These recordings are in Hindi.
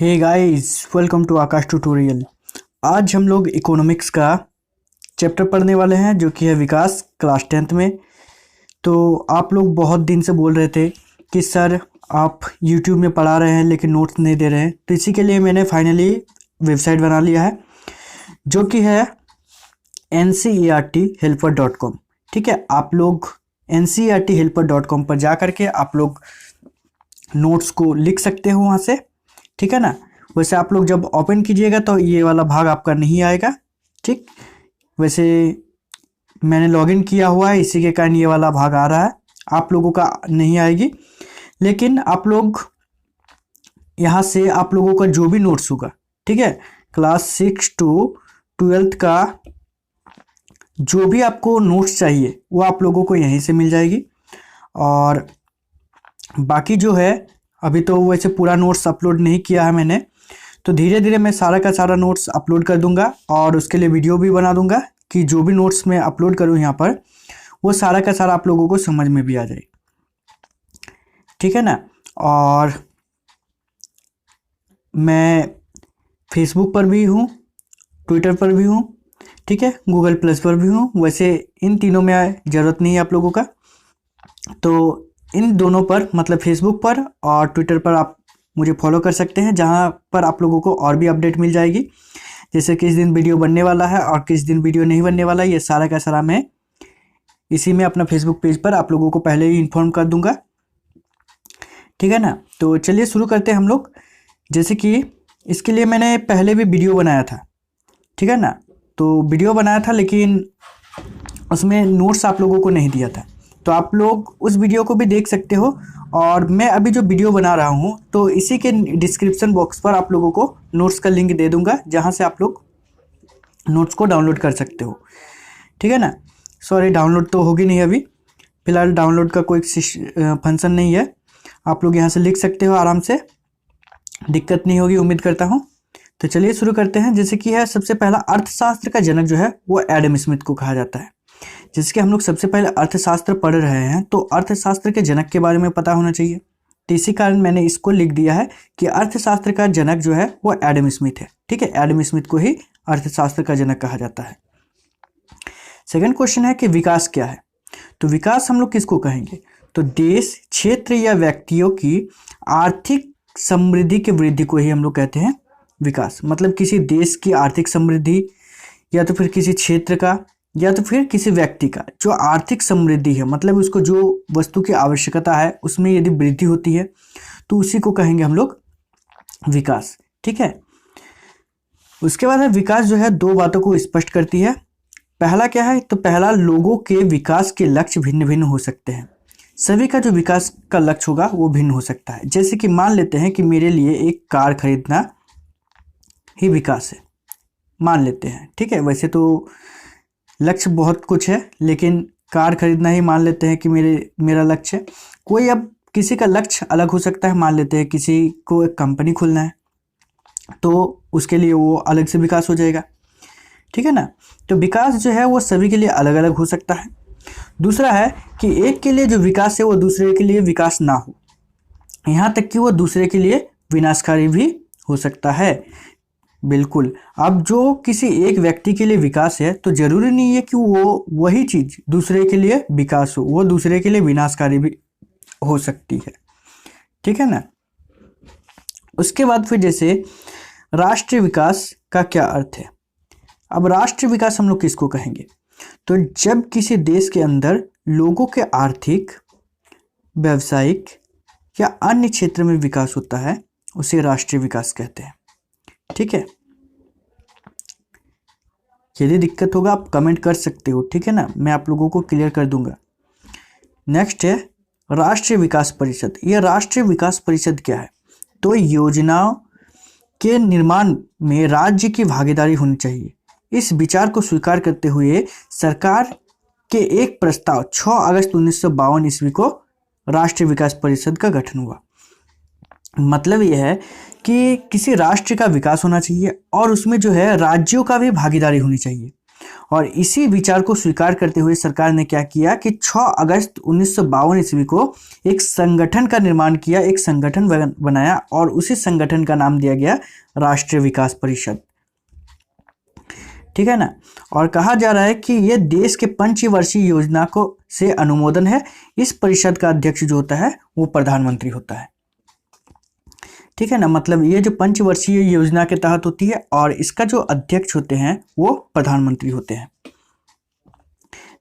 Hey guys, welcome to Aakash tutorial. आज हम लोग इकोनॉमिक्स का चैप्टर पढ़ने वाले हैं जो कि है विकास, क्लास 10th में। तो आप लोग बहुत दिन से बोल रहे थे कि सर आप यूट्यूब में पढ़ा रहे हैं लेकिन नोट्स नहीं दे रहे हैं, तो इसी के लिए मैंने फाइनली वेबसाइट बना लिया है जो कि है NCERThelper.com। ठीक है, आप लोग NCERThelper.com पर जा करके आप लोग नोट्स को लिख सकते हो वहाँ से। ठीक है ना। वैसे आप लोग जब ओपन कीजिएगा तो ये वाला भाग आपका नहीं आएगा। ठीक, वैसे मैंने लॉगिन किया हुआ है, इसी के कारण ये वाला भाग आ रहा है, आप लोगों का नहीं आएगी। लेकिन आप लोग यहाँ से आप लोगों का जो भी नोट्स होगा, ठीक है, क्लास 6 to 12th का जो भी आपको नोट्स चाहिए वो आप लोगों को यहीं से मिल जाएगी। और बाकी जो है, अभी तो वैसे पूरा नोट्स अपलोड नहीं किया है मैंने, तो धीरे धीरे मैं सारा का सारा नोट्स अपलोड कर दूंगा और उसके लिए वीडियो भी बना दूंगा कि जो भी नोट्स मैं अपलोड करूं यहाँ पर वो सारा का सारा आप लोगों को समझ में भी आ जाए। ठीक है ना। और मैं फेसबुक पर भी हूँ, ट्विटर पर भी हूँ, ठीक है, गूगल प्लस पर भी हूँ। वैसे इन तीनों में ज़रूरत नहीं है आप लोगों का, तो इन दोनों पर मतलब फेसबुक पर और ट्विटर पर आप मुझे फॉलो कर सकते हैं, जहां पर आप लोगों को और भी अपडेट मिल जाएगी, जैसे किस दिन वीडियो बनने वाला है और किस दिन वीडियो नहीं बनने वाला है। ये सारा का सारा मैं इसी में अपना फेसबुक पेज पर आप लोगों को पहले ही इन्फॉर्म कर दूंगा। ठीक है ना। तो चलिए शुरू करते हैं हम लोग। जैसे कि इसके लिए मैंने पहले भी वीडियो बनाया था, ठीक है ना। तो वीडियो बनाया था लेकिन उसमें नोट्स आप लोगों को नहीं दिया था, तो आप लोग उस वीडियो को भी देख सकते हो। और मैं अभी जो वीडियो बना रहा हूँ तो इसी के डिस्क्रिप्शन बॉक्स पर आप लोगों को नोट्स का लिंक दे दूंगा, जहाँ से आप लोग नोट्स को डाउनलोड कर सकते हो। ठीक है ना। सॉरी, डाउनलोड तो होगी नहीं अभी, फिलहाल डाउनलोड का कोई फंक्शन नहीं है। आप लोग यहाँ से लिख सकते हो आराम से, दिक्कत नहीं होगी उम्मीद करता हूँ। तो चलिए शुरू करते हैं। जैसे कि है, सबसे पहला अर्थशास्त्र का जनक जो है वो एडम स्मिथ को कहा जाता है। जैसे कि हम लोग सबसे पहले अर्थशास्त्र पढ़ रहे हैं तो अर्थशास्त्र के जनक के बारे में पता होना चाहिए, तो इसी कारण मैंने इसको लिख दिया है कि अर्थशास्त्र का जनक जो है वो एडम स्मिथ है। ठीक है, एडम स्मिथ को ही अर्थशास्त्र का जनक कहा जाता है। सेकंड क्वेश्चन है कि विकास क्या है। तो विकास हम लोग किसको कहेंगे, तो देश, क्षेत्र या व्यक्तियों की आर्थिक समृद्धि की वृद्धि को ही हम लोग कहते हैं विकास। मतलब किसी देश की आर्थिक समृद्धि, या तो फिर किसी क्षेत्र का, या तो फिर किसी व्यक्ति का जो आर्थिक समृद्धि है, मतलब उसको जो वस्तु की आवश्यकता है उसमें यदि वृद्धि होती है तो उसी को कहेंगे हम लोग विकास। ठीक है। उसके बाद है विकास जो है दो बातों को स्पष्ट करती है। पहला क्या है, तो पहला, लोगों के विकास के लक्ष्य भिन्न भिन्न हो सकते हैं। सभी का जो विकास का लक्ष्य होगा वो भिन्न हो सकता है। जैसे कि मान लेते हैं कि मेरे लिए एक कार खरीदना ही विकास है, मान लेते हैं। ठीक है, वैसे तो लक्ष्य बहुत कुछ है लेकिन कार खरीदना ही मान लेते हैं कि मेरा लक्ष्य है। कोई अब किसी का लक्ष्य अलग हो सकता है, मान लेते हैं किसी को एक कंपनी खोलना है तो उसके लिए वो अलग से विकास हो जाएगा। ठीक है ना। तो विकास जो है वो सभी के लिए अलग अलग हो सकता है। दूसरा है कि एक के लिए जो विकास है वो दूसरे के लिए विकास ना हो, यहाँ तक कि वो दूसरे के लिए विनाशकारी भी हो सकता है। बिल्कुल, अब जो किसी एक व्यक्ति के लिए विकास है तो जरूरी नहीं है कि वो वही चीज दूसरे के लिए विकास हो, वो दूसरे के लिए विनाशकारी भी हो सकती है। ठीक है ना। उसके बाद फिर जैसे राष्ट्रीय विकास का क्या अर्थ है। अब राष्ट्रीय विकास हम लोग किसको कहेंगे, तो जब किसी देश के अंदर लोगों के आर्थिक, व्यावसायिक या अन्य क्षेत्र में विकास होता है उसे राष्ट्रीय विकास कहते हैं। ठीक है, यदि दिक्कत होगा आप कमेंट कर सकते हो, ठीक है ना, मैं आप लोगों को क्लियर कर दूंगा। नेक्स्ट है राष्ट्रीय विकास परिषद। यह राष्ट्रीय विकास परिषद क्या है, तो योजनाओं के निर्माण में राज्य की भागीदारी होनी चाहिए। इस विचार को स्वीकार करते हुए सरकार के एक प्रस्ताव 6 अगस्त 1952 ईस्वी को राष्ट्रीय विकास परिषद का गठन हुआ। मतलब यह है कि किसी राष्ट्र का विकास होना चाहिए और उसमें जो है राज्यों का भी भागीदारी होनी चाहिए। और इसी विचार को स्वीकार करते हुए सरकार ने क्या किया कि 6 अगस्त 1952 ईस्वी को एक संगठन का निर्माण किया, एक संगठन बनाया और उसी संगठन का नाम दिया गया राष्ट्रीय विकास परिषद। ठीक है ना। और कहा जा रहा है कि यह देश के पंचवर्षीय योजना को से अनुमोदन है। इस परिषद का अध्यक्ष जो होता है वो प्रधानमंत्री होता है। ठीक है ना, मतलब ये जो पंचवर्षीय योजना के तहत होती है और इसका जो अध्यक्ष होते हैं वो प्रधानमंत्री होते हैं।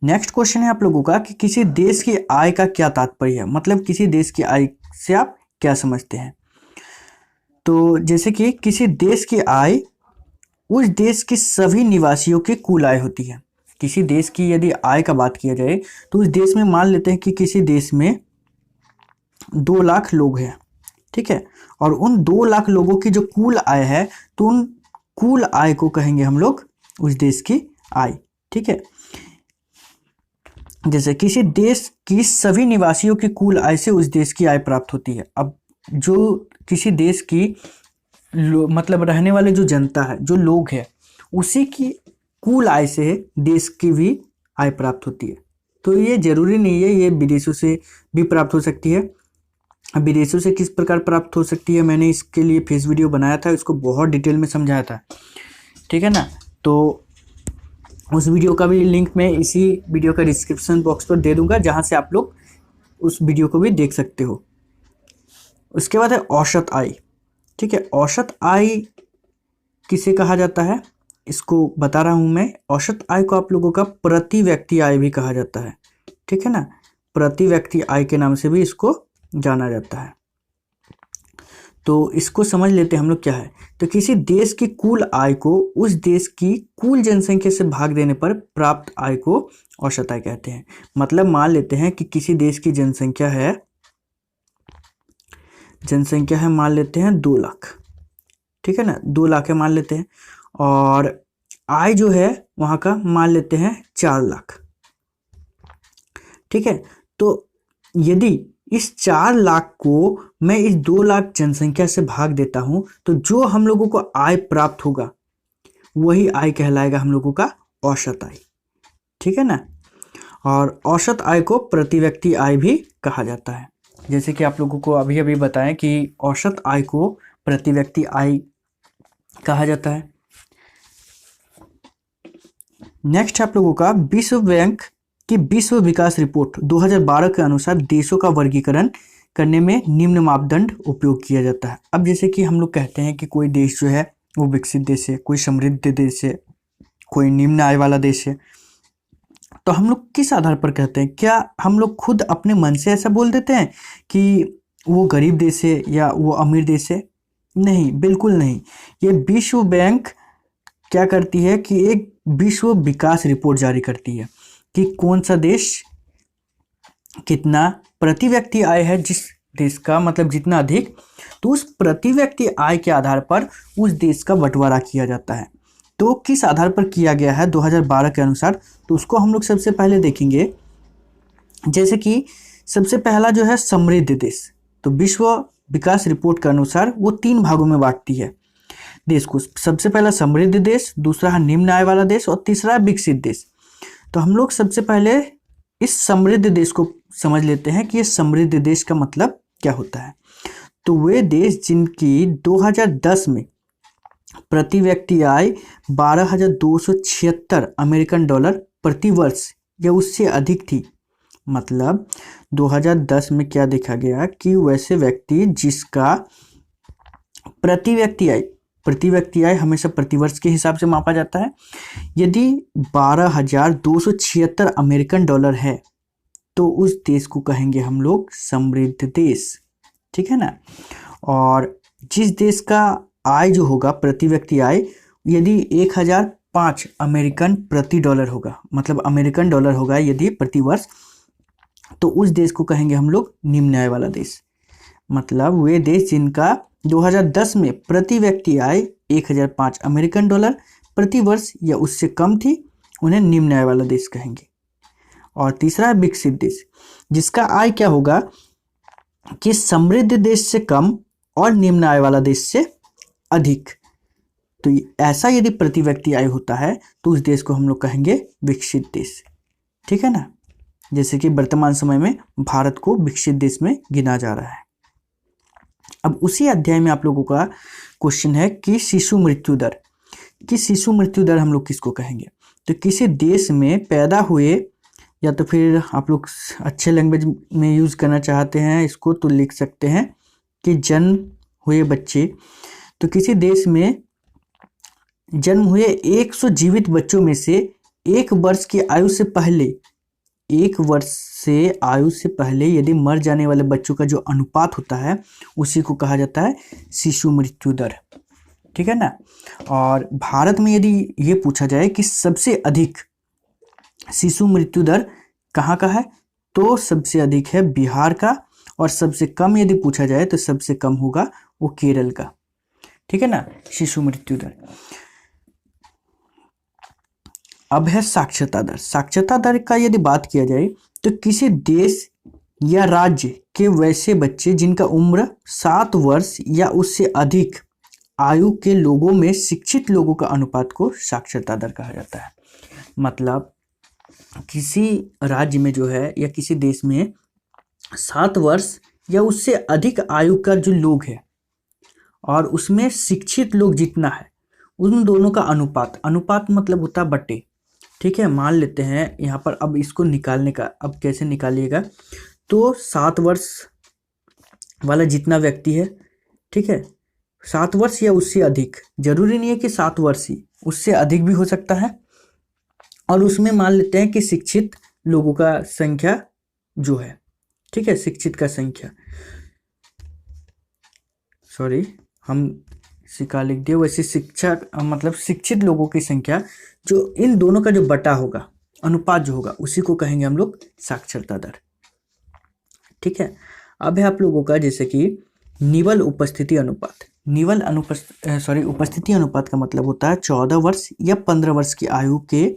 नेक्स्ट क्वेश्चन है आप लोगों का कि किसी देश की आय का क्या तात्पर्य है, मतलब किसी देश की आय से आप क्या समझते हैं। तो जैसे कि किसी देश की आय उस देश के सभी निवासियों की कुल आय होती है। किसी देश की यदि आय का बात किया जाए तो उस देश में मान लेते हैं कि किसी देश में 2 लाख लोग हैं। ठीक है, और उन 2 लाख लोगों की जो कुल आय है तो उन कुल आय को कहेंगे हम लोग उस देश की आय। ठीक है, जैसे किसी देश की सभी निवासियों की कुल आय से उस देश की आय प्राप्त होती है। अब जो किसी देश की मतलब रहने वाले जो जनता है, जो लोग हैं, उसी की कुल आय से देश की भी आय प्राप्त होती है। तो ये जरूरी नहीं है, ये विदेशों से भी प्राप्त हो सकती है। विदेशों से किस प्रकार प्राप्त हो सकती है, मैंने इसके लिए फेस वीडियो बनाया था, इसको बहुत डिटेल में समझाया था। ठीक है ना, तो उस वीडियो का भी लिंक मैं इसी वीडियो का डिस्क्रिप्शन बॉक्स पर दे दूंगा, जहां से आप लोग उस वीडियो को भी देख सकते हो। उसके बाद है औसत आय। ठीक है, औसत आय किसे कहा जाता है इसको बता रहा हूं मैं। औसत आय को आप लोगों का प्रति व्यक्ति आय भी कहा जाता है। ठीक है ना, प्रति व्यक्ति आय के नाम से भी इसको जाना जाता है। तो इसको समझ लेते हैं हम लोग क्या है। तो किसी देश की कुल आय को उस देश की कुल जनसंख्या से भाग देने पर प्राप्त आय को औसत आय कहते हैं। मतलब मान लेते हैं कि किसी देश की जनसंख्या है मान लेते हैं 2 लाख। ठीक है ना, 2 लाख है मान लेते हैं, और आय जो है वहां का मान लेते हैं 4 लाख। ठीक है, तो यदि इस 4 लाख को मैं इस 2 लाख जनसंख्या से भाग देता हूं तो जो हम लोगों को आय प्राप्त होगा वही आय कहलाएगा हम लोगों का औसत आय। ठीक है ना, और औसत आय को प्रति व्यक्ति आय भी कहा जाता है। जैसे कि आप लोगों को अभी अभी बताएं कि औसत आय को प्रति व्यक्ति आय कहा जाता है। नेक्स्ट है आप लोगों का विश्व बैंक की विश्व विकास रिपोर्ट 2012 के अनुसार देशों का वर्गीकरण करने में निम्न मापदंड उपयोग किया जाता है। अब जैसे कि हम लोग कहते हैं कि कोई देश जो है वो विकसित देश है, कोई समृद्ध देश है, कोई निम्न आय वाला देश है, तो हम लोग किस आधार पर कहते हैं? क्या हम लोग खुद अपने मन से ऐसा बोल देते हैं कि वो गरीब देश है या वो अमीर देश है? नहीं, बिल्कुल नहीं। ये विश्व बैंक क्या करती है कि एक विश्व विकास रिपोर्ट जारी करती है कि कौन सा देश कितना प्रति व्यक्ति आय है, जिस देश का मतलब जितना अधिक, तो उस प्रति व्यक्ति आय के आधार पर उस देश का बंटवारा किया जाता है। तो किस आधार पर किया गया है 2012 के अनुसार, तो उसको हम लोग सबसे पहले देखेंगे। जैसे कि सबसे पहला जो है समृद्ध देश, तो विश्व विकास रिपोर्ट के अनुसार वो 3 भागों में बांटती है देश को। सबसे पहला समृद्ध देश, दूसरा है निम्न आय वाला देश और तीसरा है विकसित देश। तो हम लोग सबसे पहले इस समृद्ध देश को समझ लेते हैं कि ये समृद्ध देश का मतलब क्या होता है। तो वे देश जिनकी 2010 में प्रति व्यक्ति आय 12,276 अमेरिकन डॉलर प्रति वर्ष या उससे अधिक थी। मतलब 2010 में क्या देखा गया कि वैसे व्यक्ति जिसका प्रति व्यक्ति आय हमेशा प्रतिवर्ष के हिसाब से मापा जाता है। यदि 12,276 अमेरिकन डॉलर है तो उस देश को कहेंगे हम लोग समृद्ध देश। ठीक है ना, और जिस देश का आय जो होगा प्रति व्यक्ति आय यदि 1,005 अमेरिकन प्रति डॉलर होगा, मतलब अमेरिकन डॉलर होगा यदि प्रति वर्ष, तो उस देश को कहेंगे हम लोग निम्न आय वाला देश। मतलब वे देश जिनका 2010 में प्रति व्यक्ति आय 1,005 अमेरिकन डॉलर प्रति वर्ष या उससे कम थी, उन्हें निम्न आय वाला देश कहेंगे। और तीसरा है विकसित देश, जिसका आय क्या होगा कि समृद्ध देश से कम और निम्न आय वाला देश से अधिक। तो ऐसा यदि प्रति व्यक्ति आय होता है तो उस देश को हम लोग कहेंगे विकसित देश, ठीक है ना। जैसे कि वर्तमान समय में भारत को विकसित देश में गिना जा रहा है। अब उसी अध्याय में आप लोगों का क्वेश्चन है कि शिशु मृत्यु दर, कि शिशु मृत्यु दर हम लोग किसको कहेंगे। तो किसी देश में पैदा हुए, या तो फिर आप लोग अच्छे लैंग्वेज में यूज़ करना चाहते हैं इसको तो लिख सकते हैं कि जन्म हुए बच्चे। तो किसी देश में जन्म हुए 100 जीवित बच्चों में से 1 वर्ष की आयु से पहले, 1 वर्ष से आयु से पहले यदि मर जाने वाले बच्चों का जो अनुपात होता है उसी को कहा जाता है शिशु मृत्यु दर, ठीक है ना। और भारत में यदि ये पूछा जाए कि सबसे अधिक शिशु मृत्यु दर कहाँ का है, तो सबसे अधिक है बिहार का, और सबसे कम यदि पूछा जाए तो सबसे कम होगा वो केरल का, ठीक है ना, शिशु मृत्यु दर। अब है साक्षरता दर। साक्षरता दर का यदि बात किया जाए तो किसी देश या राज्य के वैसे बच्चे जिनका उम्र 7 वर्ष या उससे अधिक आयु के लोगों में शिक्षित लोगों का अनुपात को साक्षरता दर कहा जाता है। मतलब किसी राज्य में जो है या किसी देश में 7 वर्ष या उससे अधिक आयु का जो लोग है और उसमें शिक्षित लोग जितना है उन दोनों का अनुपात, अनुपात मतलब होता है बटे, ठीक है। मान लेते हैं यहाँ पर, अब इसको निकालने का, अब कैसे निकालिएगा, तो 7 वर्ष वाला जितना व्यक्ति है, ठीक है, 7 वर्ष या उससे अधिक, जरूरी नहीं है कि 7 वर्ष ही, उससे अधिक भी हो सकता है। और उसमें मान लेते हैं कि शिक्षित लोगों का संख्या जो है, ठीक है, शिक्षित का संख्या, सॉरी हम सिक्का लिख दिया, वैसे शिक्षा मतलब शिक्षित लोगों की संख्या जो इन दोनों का जो बटा होगा, अनुपात जो होगा, उसी को कहेंगे हम लोग साक्षरता दर, ठीक है। अब है आप लोगों का जैसे कि निवल उपस्थिति अनुपात। निवल उपस्थिति अनुपात का मतलब होता है 14 वर्ष या 15 वर्ष की आयु के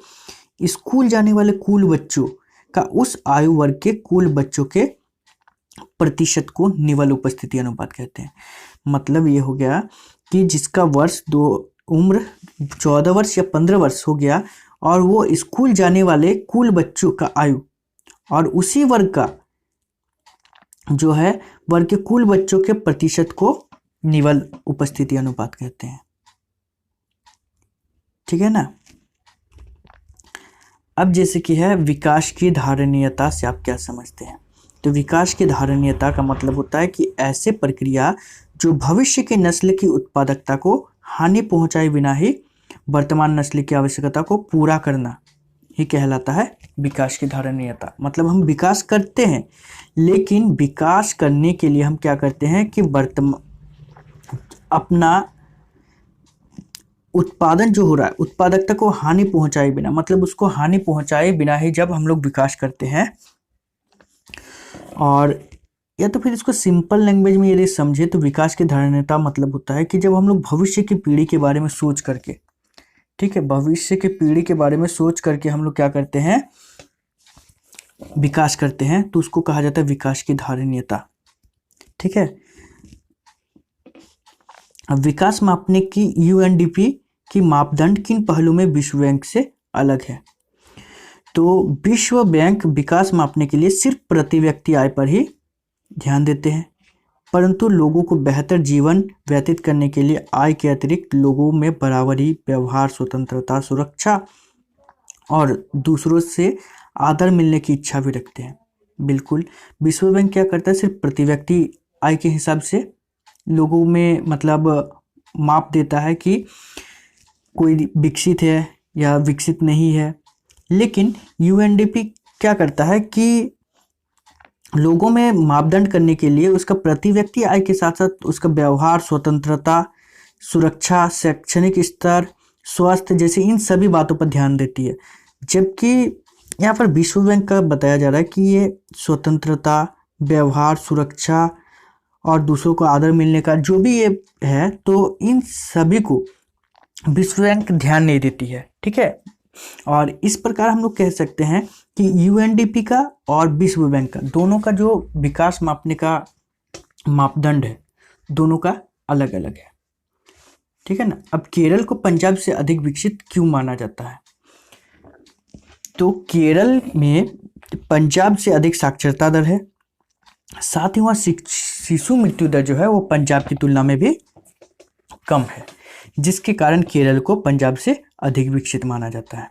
स्कूल जाने वाले कुल बच्चों का उस आयु वर्ग के कुल बच्चों के प्रतिशत को निवल उपस्थिति अनुपात कहते हैं। मतलब ये हो गया कि जिसका उम्र 14 वर्ष या 15 वर्ष हो गया और वो स्कूल जाने वाले कुल बच्चों का आयु और उसी वर्ग का जो है वर्ग के कुल बच्चों के प्रतिशत को निवल उपस्थिति अनुपात कहते हैं, ठीक है ना। अब जैसे कि है विकास की धारणीयता से आप क्या समझते हैं। तो विकास की धारणीयता का मतलब होता है कि ऐसे प्रक्रिया जो भविष्य की नस्ल की उत्पादकता को हानि पहुंचाए बिना ही वर्तमान नस्ल की आवश्यकता को पूरा करना ही कहलाता है विकास की धारणीयता। मतलब हम विकास करते हैं, लेकिन विकास करने के लिए हम क्या करते हैं कि अपना उत्पादन जो हो रहा है, उत्पादकता को हानि पहुंचाए बिना, मतलब उसको हानि पहुंचाए बिना ही जब हम लोग विकास करते हैं। और या तो फिर इसको सिंपल लैंग्वेज में यदि समझे तो विकास की धारणीयता मतलब होता है कि जब हम लोग भविष्य की पीढ़ी के बारे में सोच करके, ठीक है, भविष्य की पीढ़ी के बारे में सोच करके हम लोग क्या करते हैं, विकास करते हैं, तो उसको कहा जाता है विकास की धारणीयता, ठीक है। अब विकास मापने की यूएनडीपी की मापदंड किन पहलू में विश्व बैंक से अलग है। तो विश्व बैंक विकास मापने के लिए सिर्फ प्रति व्यक्ति आय पर ही ध्यान देते हैं, परंतु लोगों को बेहतर जीवन व्यतीत करने के लिए आय के अतिरिक्त लोगों में बराबरी, व्यवहार, स्वतंत्रता, सुरक्षा और दूसरों से आदर मिलने की इच्छा भी रखते हैं। बिल्कुल, विश्व बैंक क्या करता है, सिर्फ प्रति व्यक्ति आय के हिसाब से लोगों में मतलब माप देता है कि कोई विकसित है या विकसित नहीं है। लेकिन यूएनडीपी क्या करता है कि लोगों में मापदंड करने के लिए उसका प्रति व्यक्ति आय के साथ साथ उसका व्यवहार, स्वतंत्रता, सुरक्षा, शैक्षणिक स्तर, स्वास्थ्य जैसे इन सभी बातों पर ध्यान देती है। जबकि यहाँ पर विश्व बैंक का बताया जा रहा है कि ये स्वतंत्रता, व्यवहार, सुरक्षा और दूसरों को आदर मिलने का जो भी ये है, तो इन सभी को विश्व बैंक ध्यान नहीं देती है, ठीक है। और इस प्रकार हम लोग कह सकते हैं कि यूएनडीपी का और विश्व बैंक का दोनों का जो विकास मापने का मापदंड है, दोनों का अलग अलग है। ठीक है ना। अब केरल को पंजाब से अधिक विकसित क्यों माना जाता है? तो केरल में पंजाब से अधिक साक्षरता दर है, साथ ही वहाँ शिशु मृत्यु दर जो है वो पंजाब की तुलना में भी कम है, जिसके कारण केरल को पंजाब से अधिक विकसित माना जाता है।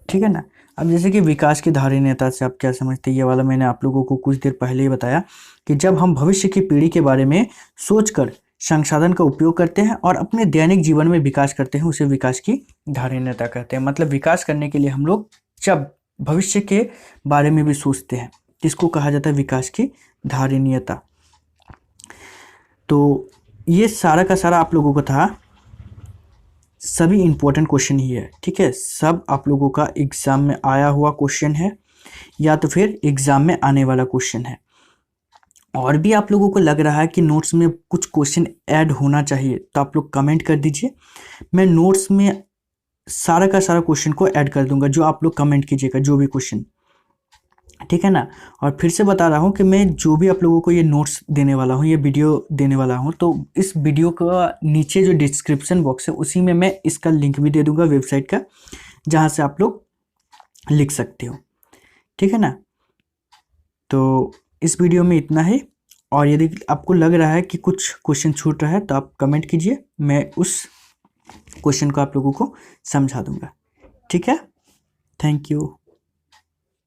ठीक है ना। अब जैसे कि विकास के धारी नेता से आप क्या समझते हैं, ये वाला मैंने आप लोगों को कुछ देर पहले ही बताया कि जब हम भविष्य की पीढ़ी के बारे में सोचकर संसाधन का उपयोग करते हैं और अपने दैनिक जीवन में विकास करते हैं, उसे विकास की धारी नेता कहते हैं। मतलब विकास करने के लिए हम लोग जब भविष्य के बारे में भी सोचते हैं, जिसको कहा जाता है विकास की धारणीयता। तो ये सारा का सारा आप लोगों को था, सभी इंपॉर्टेंट क्वेश्चन ही है। ठीक है, सब आप लोगों का एग्जाम में आया हुआ क्वेश्चन है या तो फिर एग्जाम में आने वाला क्वेश्चन है। और भी आप लोगों को लग रहा है कि नोट्स में कुछ क्वेश्चन ऐड होना चाहिए तो आप लोग कमेंट कर दीजिए, मैं नोट्स में सारा का सारा क्वेश्चन को ऐड कर दूंगा जो आप लोग कमेंट कीजिएगा, जो भी क्वेश्चन। ठीक है ना। और फिर से बता रहा हूँ कि मैं जो भी आप लोगों को ये नोट्स देने वाला हूँ, ये वीडियो देने वाला हूँ, तो इस वीडियो का नीचे जो डिस्क्रिप्शन बॉक्स है उसी में मैं इसका लिंक भी दे दूंगा वेबसाइट का, जहाँ से आप लोग लिख सकते हो। ठीक है ना। तो इस वीडियो में इतना ही, और यदि आपको लग रहा है कि कुछ क्वेश्चन छूट रहा है तो आप कमेंट कीजिए, मैं उस क्वेश्चन को आप लोगों को समझा दूंगा। ठीक है, थैंक यू।